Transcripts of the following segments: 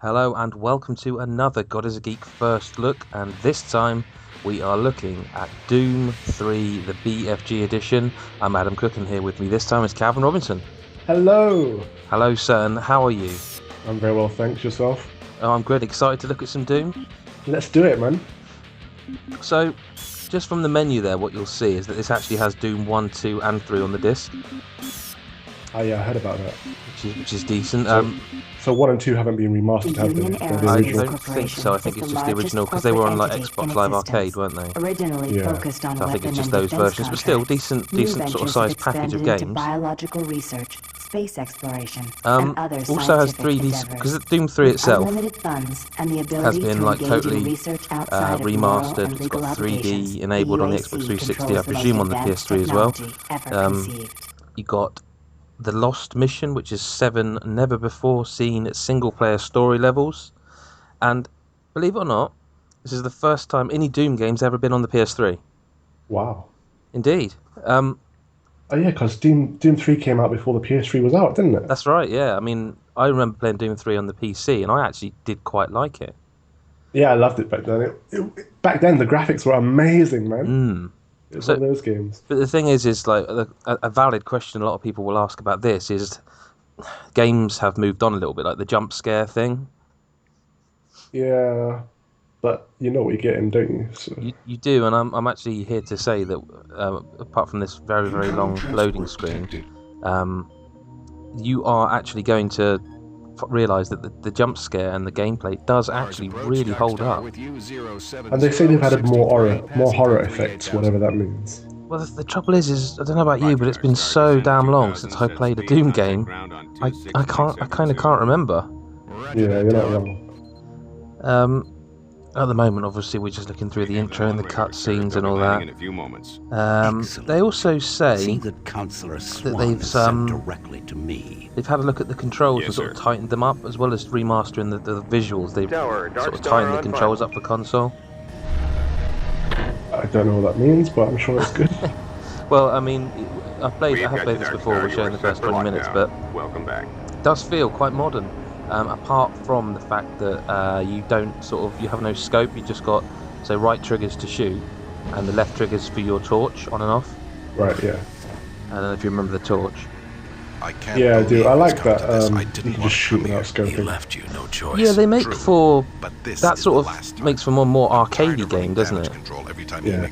Hello and welcome to another God is a Geek first look, and this time we are looking at Doom 3, the BFG Edition. I'm Adam Cook, and here with me this time is Calvin Robinson. Hello! Hello, sir, and how are you? I'm very well, thanks. Yourself? Oh, I'm good. Excited to look at some Doom? Let's do it, man. So, just from the menu there, what you'll see is that this actually has Doom 1, 2 and 3 on the disc. Oh yeah, I heard about that. Which is decent. So 1 and 2 haven't been remastered, have they? I don't think so. I think it's just the original, because they were on like Xbox Live Arcade, weren't they? Originally Yeah. focused on So I think it's just weapon and those versions, but still contracts. decent New sort of ventures size have package of expanded into games. biological research, space exploration, and other Also has scientific 3D, endeavors. because Doom 3 With itself unlimited funds and the has ability been to like engage in totally research outside of moral remastered. and It's legal got 3D obligations. enabled on the EAC Xbox 360, I controls the presume most on the advanced PS3 as well. technology ever conceived. You got the Lost Mission, which is 7 never before seen single player story levels, and believe it or not, this is the first time any Doom game's ever been on the PS3. Wow. Indeed. Oh yeah, because Doom 3 came out before the PS3 was out, didn't it? That's right, yeah. I mean, I remember playing Doom 3 on the PC, and I actually did quite like it. Yeah, I loved it back then. Back then, the graphics were amazing, man. It was So- one of those games. But the thing is like a valid question a lot of people will ask about this is games have moved on a little bit, like the jump scare thing. Yeah, but you know what you're getting, don't you? So. You do, and I'm actually here to say that apart from this very, very long loading screen, you are actually going to realise that the jump scare and the gameplay does actually really hold up. And they say they've added more horror effects, whatever that means. Well, the trouble is I don't know about you, but it's been so damn long since I played a Doom game. I kind of can't remember. Yeah, you're not wrong. At the moment, obviously, we're just looking through the intro and the cutscenes and all that. They also say that they've had a look at the controls and sort of tightened them up, as well as remastering the visuals. They've sort of tightened the controls up for console. I don't know what that means, but I'm sure it's good. Well, I mean, I have played this before. We're showing the first 20 minutes, but it does feel quite modern. Apart from the fact that you have no scope. You just got right triggers to shoot, and the left triggers for your torch on and off. Right, yeah. I don't know if you remember the torch. Yeah, I do. I like that. You can just shoot without scoping. Yeah, they make for that sort of makes for more arcadey game, doesn't it? Yeah.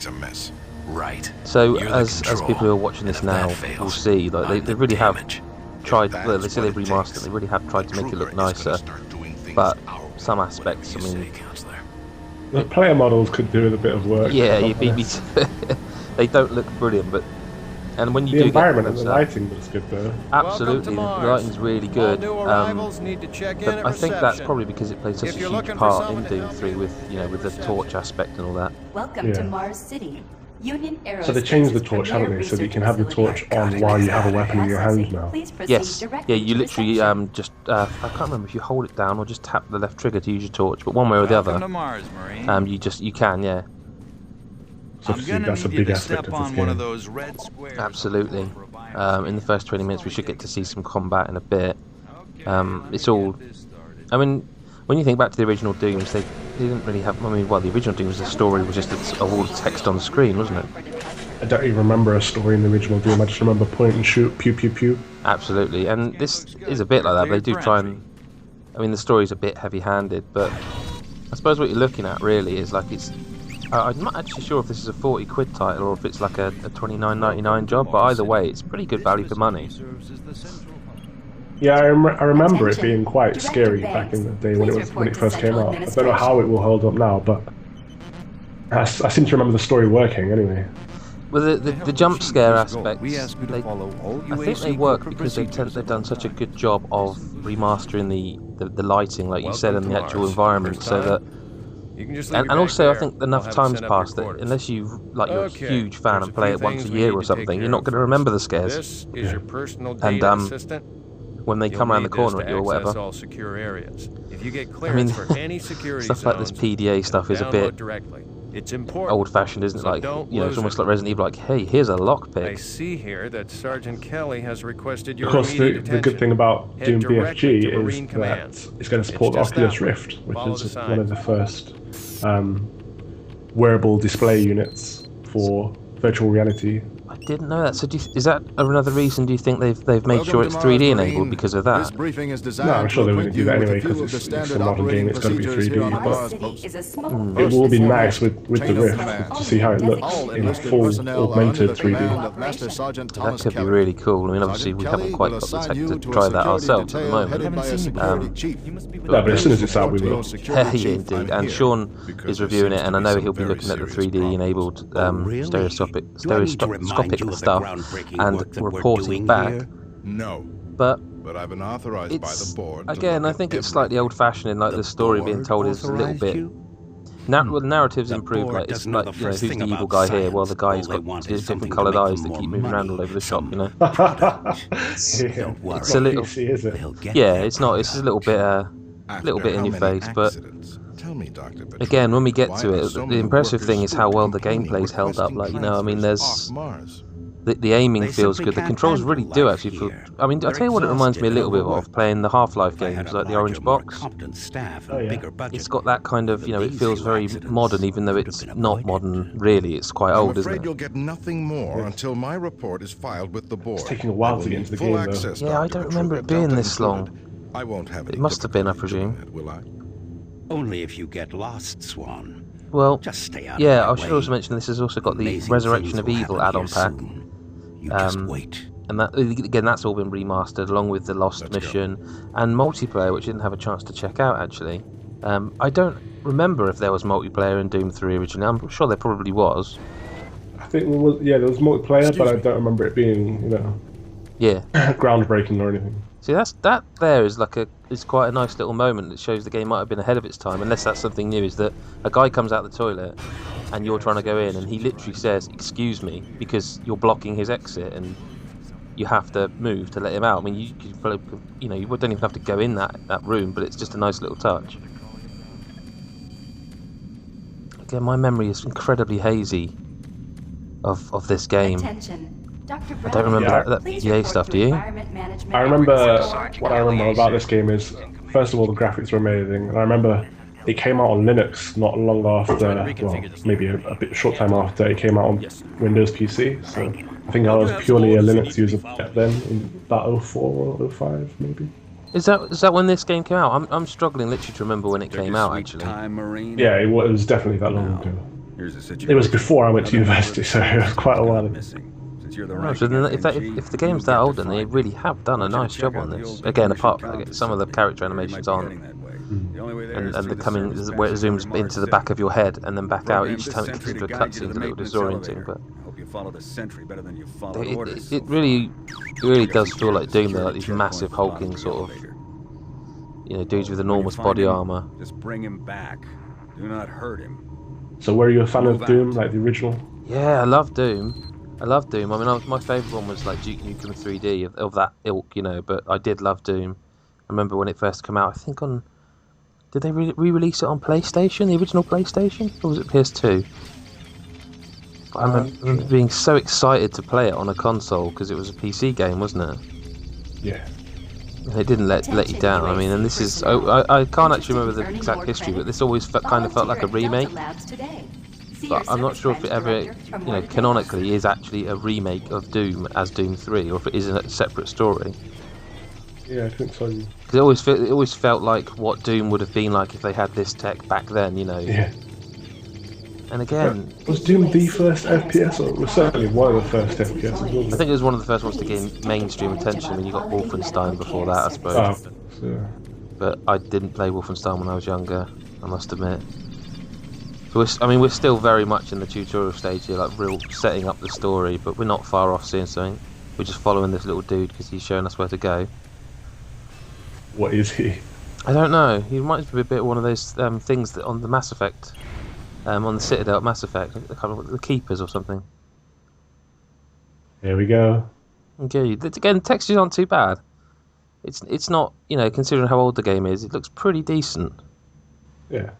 Right. So as people who are watching this now will see, like they really have tried. Well, they say they've remastered it. They really have tried to make it look nicer, but some aspects, I mean, The player models could do with a bit of work. yeah, you beat me to they don't look brilliant, but and when you The do environment get and the those, lighting looks good though. absolutely, the lighting's really good. But I think that's probably because it plays such a huge part in Doom 3 with the torch aspect and all that. Welcome to Yeah. Mars City. Union Aerospace's So they changed the torch, haven't they? So that you can have the torch on while you have a weapon in your hand now. Please proceed Yes, directly yeah, you to literally reception. just I can't remember if you hold it down or just tap the left trigger to use your torch, but one way or the other, Mars, Marine. you can, yeah, So that's a big aspect of this game. those red squares. absolutely. In the first 20 minutes, we should get to see some combat in a bit. It's all, I mean, when you think back to the original Dooms, they didn't really have. I mean, well, the original Dooms, the story was just a wall of text on the screen, wasn't it? I don't even remember a story in the original Doom. I just remember point and shoot, pew pew pew. Absolutely, and this is a bit like that. But they do try and, I mean, the story's a bit heavy-handed, but I suppose what you're looking at really is like it's. I'm not actually sure if this is a 40 quid title or if it's like a $29.99 job, but either way, it's pretty good value for money. Yeah, I remember it being quite scary back in the day when it first came out. I don't know how it will hold up now, but I seem to remember the story working anyway. Well, the jump scare aspects, We ask you to follow all I think they UAC work corporate because they've procedures. done such a good job of remastering the lighting, like you said, and the actual environment, so that. And also, I think enough time's passed that unless you're a huge fan and play it once a year or something, you're not going to remember the scares. This is your personal And, data assistant. when they come around the corner at you or whatever. All secure areas. If you get I mean, clearance for any security stuff like this zones, PDA stuff is a download bit directly. It's important. old-fashioned, isn't it? So Like, don't you know, it's lose almost it. like Resident Evil. Like, hey, here's a I lockpick. see here that Sergeant Kelly has requested your Of course, immediate the attention. good thing about Head Doom directly BFG to is Marine that Command. it's going to support the It's just Oculus that way. Rift, which Follow is the one of signs. the first wearable display units for virtual reality. I didn't know that. So is that another reason? Do you think they've made sure it's 3D enabled because of that? This briefing is designed No, I'm sure to they acquaint wouldn't do you that with anyway a few because of the it's a standard modern game. operating It's got to be procedures here 3D. on the But Mars City post. is a small it will be business nice with the Chain of Rift command. to see how it looks All in enlisted full personnel are under augmented the 3D. command of Master Sergeant That Thomas could be Kelly. really cool. I mean, obviously we Sergeant haven't Kelly quite will got the assign tech you to to a try that security ourselves at the detail headed moment. by a security chief. No, but as soon as it's out, we will. Yeah, indeed. And Sean is reviewing it, and I know he'll be looking at the 3D enabled stereoscopic stuff and reporting back. No, But but I've been authorized by it's the board. to again, look I at think it's everything. slightly old-fashioned in like the story being told is a little bit. Well, the narrative's improved. Like it's like, you know, who's the evil guy here? Well, the guy's got his different coloured eyes that keep moving around all over the shop. You know, It's a not little. PC, is it? Yeah, it's not. It's a little bit After in how your many face, but accidents? Tell me, Dr. Petrov, again, when we get why to are it, so the many impressive workers thing is how well the complaining gameplay's held up. Like, you know, I mean, transfers there's off Mars? the aiming feels good. The controls really do actually feel. I mean, I'll tell you what it reminds me a little bit of playing the Half-Life games, like the Orange Box. Oh, yeah. It's got that kind of, you know, it feels very modern, even though it's not modern. Really, it's quite old, I'm isn't afraid it? you'll get nothing more until my report is filed with the board. It's taking a while I will to get need into the full game, though. access, Yeah, I Dr. don't Petrov, remember it being Delta this included. long. I won't have any It must have been, I difficulty doing presume. it, will I? Only if you get lost, Swan. Well, Just stay out yeah, of I my should way. also mention this has also got the Amazing Resurrection things of will Evil happen add-on here pack. soon. You just wait. And that, again, that's all been remastered along with the Lost Let's go. Mission and multiplayer, which I didn't have a chance to check out actually. I don't remember if there was multiplayer in Doom 3 originally. I'm sure there probably was. I think there was, yeah, there was multiplayer, but I don't remember it being, you know, Yeah. groundbreaking or anything. See, that there is is quite a nice little moment that shows the game might have been ahead of its time, unless that's something new. Is that a guy comes out the toilet and you're trying to go in, and he literally says, "Excuse me," because you're blocking his exit, and you have to move to let him out. I mean, you don't even have to go in that room, but it's just a nice little touch. Again, my memory is incredibly hazy of this game. Attention. Dr. I don't remember Yeah. that Please EA report stuff, to do you? Environment Management I remember Officer. what I remember about this game is, first of all, the graphics were amazing, and I remember it came out on Linux not long after, well, maybe a bit short time after it came out on Windows PC. So I think I was purely a Linux user back then, in about 04 or 05 maybe. Is that when this game came out? I'm struggling literally to remember when it came out actually. Yeah, it was definitely that long ago. Here's a situation. It was before I went to university, so it was quite a while ago. Since you're the Oh, so then if the game's that old, then they really have done a nice job on this. Again, apart from some of the character animations aren't, and the coming where it zooms into the back of your head and then back out each time it gets into a cutscene, is a little disorienting. But Hope you follow the sentry better than you followed orders. it really does feel like Doom. They're like these massive hulking sort of, you know, dudes with enormous body armor. Just bring him back. Do not hurt him. So were you a fan of Doom, like the original? Yeah, I love Doom. I mean, my favourite one was like Duke Nukem 3D of that ilk, you know. But I did love Doom. I remember when it first came out. I think on, did they re-release it on PlayStation, the original PlayStation, or was it PS2? But I remember being so excited to play it on a console because it was a PC game, wasn't it? Yeah. And it didn't let you down. I mean, and this is I can't actually remember the exact history, but this always kind of felt like a remake. But I'm not sure if it ever, you know, canonically is actually a remake of Doom as Doom 3, or if it is a separate story. Yeah, I think so. Because it always felt like what Doom would have been like if they had this tech back then, you know. Yeah. And again, Was Doom the first FPS, or it was certainly one of the first FPS? I Wasn't it? think it was one of the first ones to gain mainstream attention. I mean, you got Wolfenstein before that, I suppose. Yeah. But I didn't play Wolfenstein when I was younger, I must admit. So we're still very much in the tutorial stage here, like real setting up the story, but we're not far off seeing something. We're just following this little dude because he's showing us where to go. What is he? I don't know. He reminds me a bit of one of those things that on the Mass Effect, on the Citadel at Mass Effect, I can't remember, the Keepers or something. Here we go. Okay, again, the textures aren't too bad. It's not, you know, considering how old the game is, it looks pretty decent. Yeah.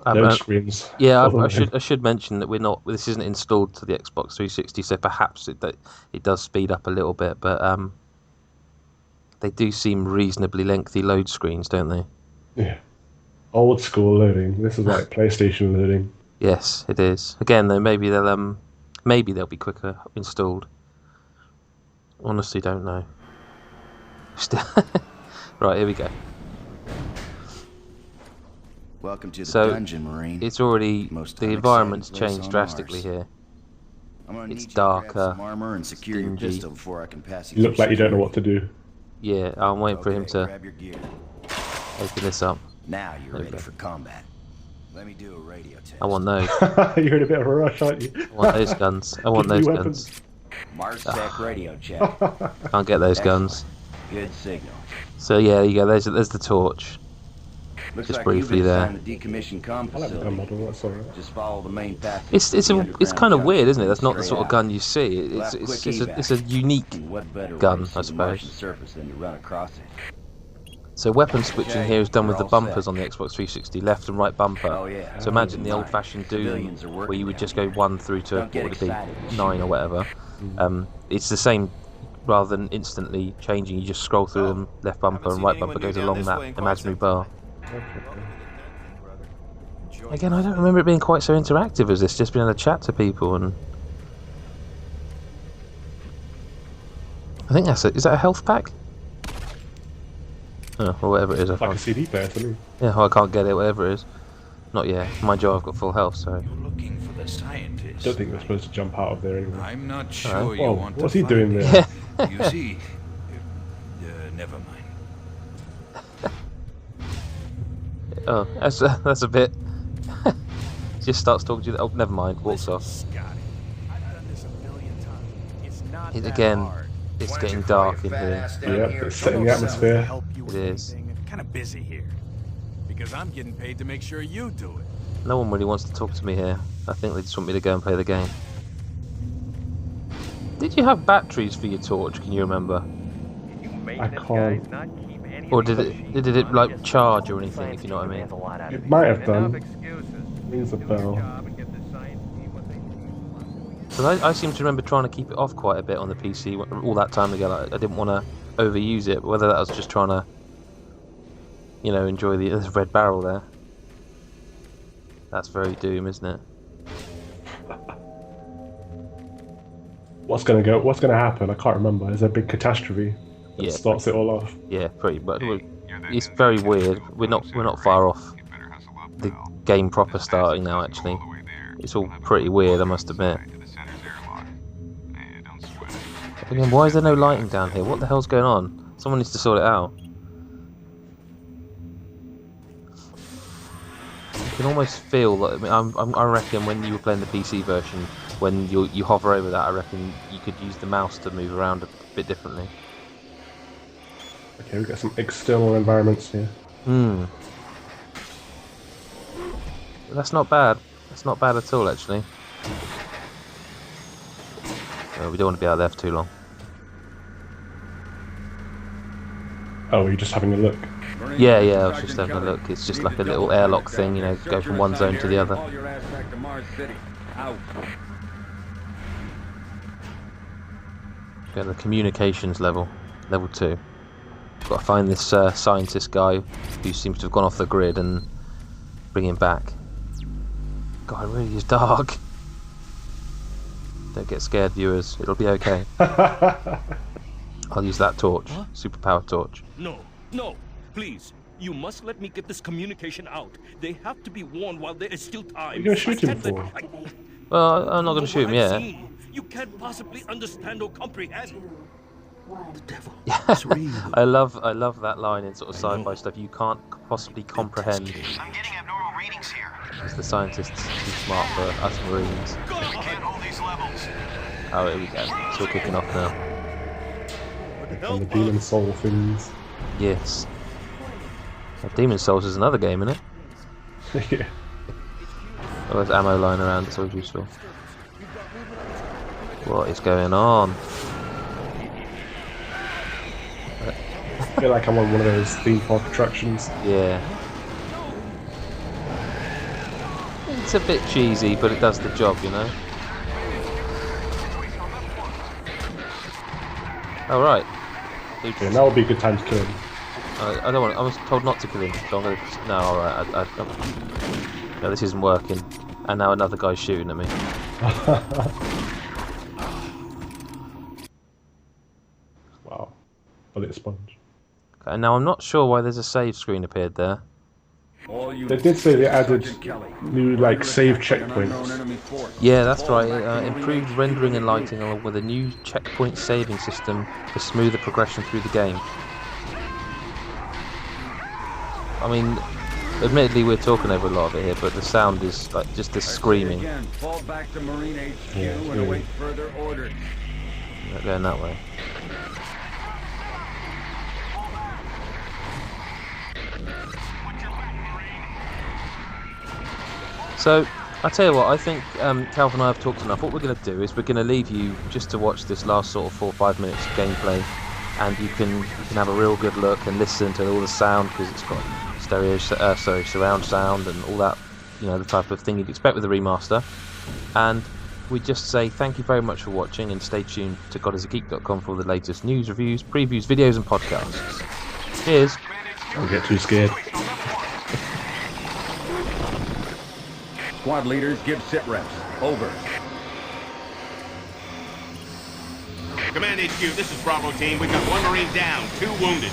Load screens. Yeah, I should mention that we're not. This isn't installed to the Xbox 360, so perhaps it does speed up a little bit, but they do seem reasonably lengthy load screens, don't they? Yeah. Old school loading. This is like PlayStation loading. Yes, it is. Again, though, maybe they'll be quicker installed. Honestly, don't know. Still, right, here we go. Welcome to the So dungeon, Marine. it's already Most the unexciting environment's place changed on drastically Mars. here. I'm gonna It's need you to grab darker, some armor and secure your dingy. pistol before I can pass You look like you don't know what to do. Yeah, I'm waiting for him to grab your gear. open this up. Now you're There we ready go. for combat. Let me do a radio test. I want those. You're in a bit of a rush, aren't you? I want those guns. I want Give me those weapons. guns. Mars Tech radio check. Can't get those guns. Good signal. So yeah, there you go. There's the torch. Looks Just like briefly you've been there. assigned the decommissioned comm I like the gun facility. model, that's alright. Just follow the main path. It's to the kind underground of weird, junction isn't it? That's not the straight sort of out. gun you see. We'll have It's quick it's a evac. unique And what better gun, way to I see the Martian suppose. surface than to run across it. So weapon switching here is done with the you're all bumpers set. on the Xbox 360, left and right bumper. Oh, yeah. So imagine the Fine. old-fashioned Doom, Civilians are working where you would down just go here. 1 through to Don't get what would it be, excited. 9 or whatever. It's the same, rather than instantly changing. You just scroll through them. Left bumper and right bumper goes along that imaginary bar. Again, I don't remember it being quite so interactive as this. Just being able to chat to people and. I think that's it. Is that a health pack? Oh, or whatever it is. I Like a can't. CD player to me. Yeah, well, I can't get it. Whatever it is. Not yet. Mind you, I've got full health, so. You're looking for the scientist. I don't think they're supposed to jump out of there anyway. I'm not sure you Whoa, want what's to he doing find there? it. You see, never mind. Oh, that's a bit. Just starts talking to you. Oh, never mind. Walks off. Scotty, I've done this a million times. It's not that Again, hard. it's getting dark in here. Yeah, it's setting the atmosphere. Help you with It is. anything. I'm kind of busy here because I'm getting paid to make sure you do it. No one really wants to talk to me here. I think they just want me to go and play the game. Did you have batteries for your torch? Can you remember? I can't. Or did it like charge or anything? If you know what I mean. It might have done. Rings a bell. Because I seem to remember trying to keep it off quite a bit on the PC all that time ago. Like, I didn't want to overuse it. Whether that was just trying to, enjoy the red barrel there. That's very Doom, isn't it? What's gonna happen? I can't remember. There's a big catastrophe that Yeah. starts it all off. Yeah, pretty much. It's very weird. We're not far off the game proper starting now. Actually, it's all pretty weird. I must admit. Again, why is there no lighting down here? What the hell's going on? Someone needs to sort it out. You can almost feel that. I mean, I reckon when you were playing the PC version, when you hover over that, I reckon you could use the mouse to move around a bit differently. Okay, we've got some external environments here. Hmm. That's not bad. That's not bad at all, actually. Oh, we don't want to be out there for too long. Oh, you're just having a look. Yeah, I was just having a look. It's just like a little airlock thing, go from one zone to the other. Go to the communications level, level 2. Got to find this scientist guy who seems to have gone off the grid and bring him back. God, it really is dark. Don't get scared, viewers. It'll be okay. I'll use that torch, superpower torch. No, please. You must let me get this communication out. They have to be warned while there is still time. What are you going to shoot him for? Well, I'm not going to shoot him yet. You can't possibly understand or comprehend. The devil. I love that line in sort of sci-fi stuff. You can't possibly comprehend. I'm getting abnormal readings here. Because the scientists too smart for us Marines. We can't hold these levels. Oh, here we go. It's all kicking off now. And the demon soul things. Yes. Well, Demon Souls is another game, isn't it? Yeah. Oh, there's ammo lying around. It's always useful. What is going on? I feel like I'm on one of those theme park attractions. Yeah. it's a bit cheesy, but it does the job, you know. All right. Okay, now would be a good time to kill him. I don't want. I was told not to kill him, so I'm gonna. No, all right. No, this isn't working. And now another guy's shooting at me. Wow, bullet sponge. Okay, now I'm not sure why there's a save screen appeared there. They did say they added new like save checkpoints. Yeah, that's right. Improved rendering and lighting, along with a new checkpoint saving system for smoother progression through the game. I mean, admittedly, we're talking over a lot of it here, but the sound is like just this screaming. Fall back to Marine HQ and await further orders. Not going that way. So, I tell you what, I think Calvin and I have talked enough. What we're going to do is we're going to leave you just to watch this last sort of 4 or 5 minutes of gameplay, and you can have a real good look and listen to all the sound, because it's got surround sound and all that, you know, the type of thing you'd expect with a remaster. And we just say thank you very much for watching, and stay tuned to godisageek.com for the latest news, reviews, previews, videos, and podcasts. Cheers. Don't get too scared. Squad leaders, give sit reps. Over. Command HQ, this is Bravo Team. We've got 1 Marine down, 2 wounded.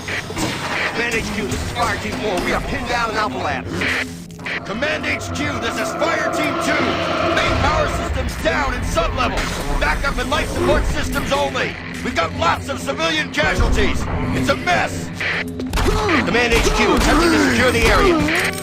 Command HQ, this is Fire Team 4. We are pinned down in Alpha Labs. Command HQ, this is Fire Team 2. Main power systems down in sub-level. Backup and life support systems only. We've got lots of civilian casualties. It's a mess. Command HQ, attempting to secure the area.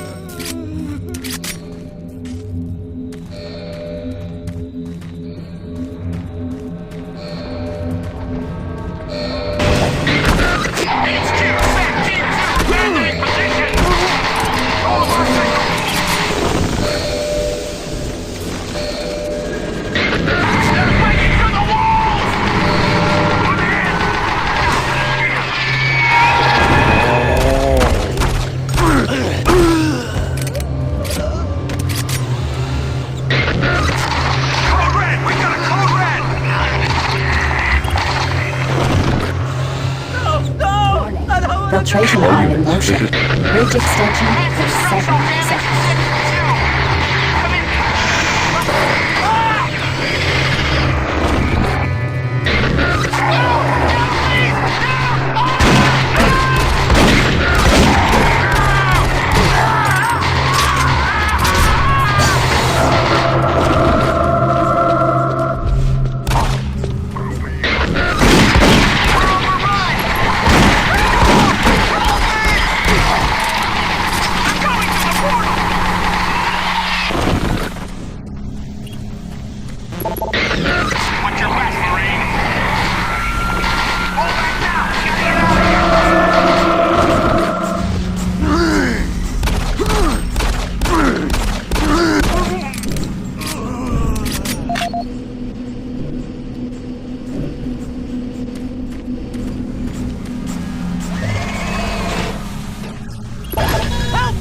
Filtration line in motion. Bridge extension for 7 seconds.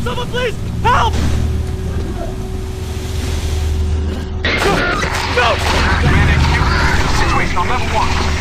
Someone please! Help! No! Situation on level 1.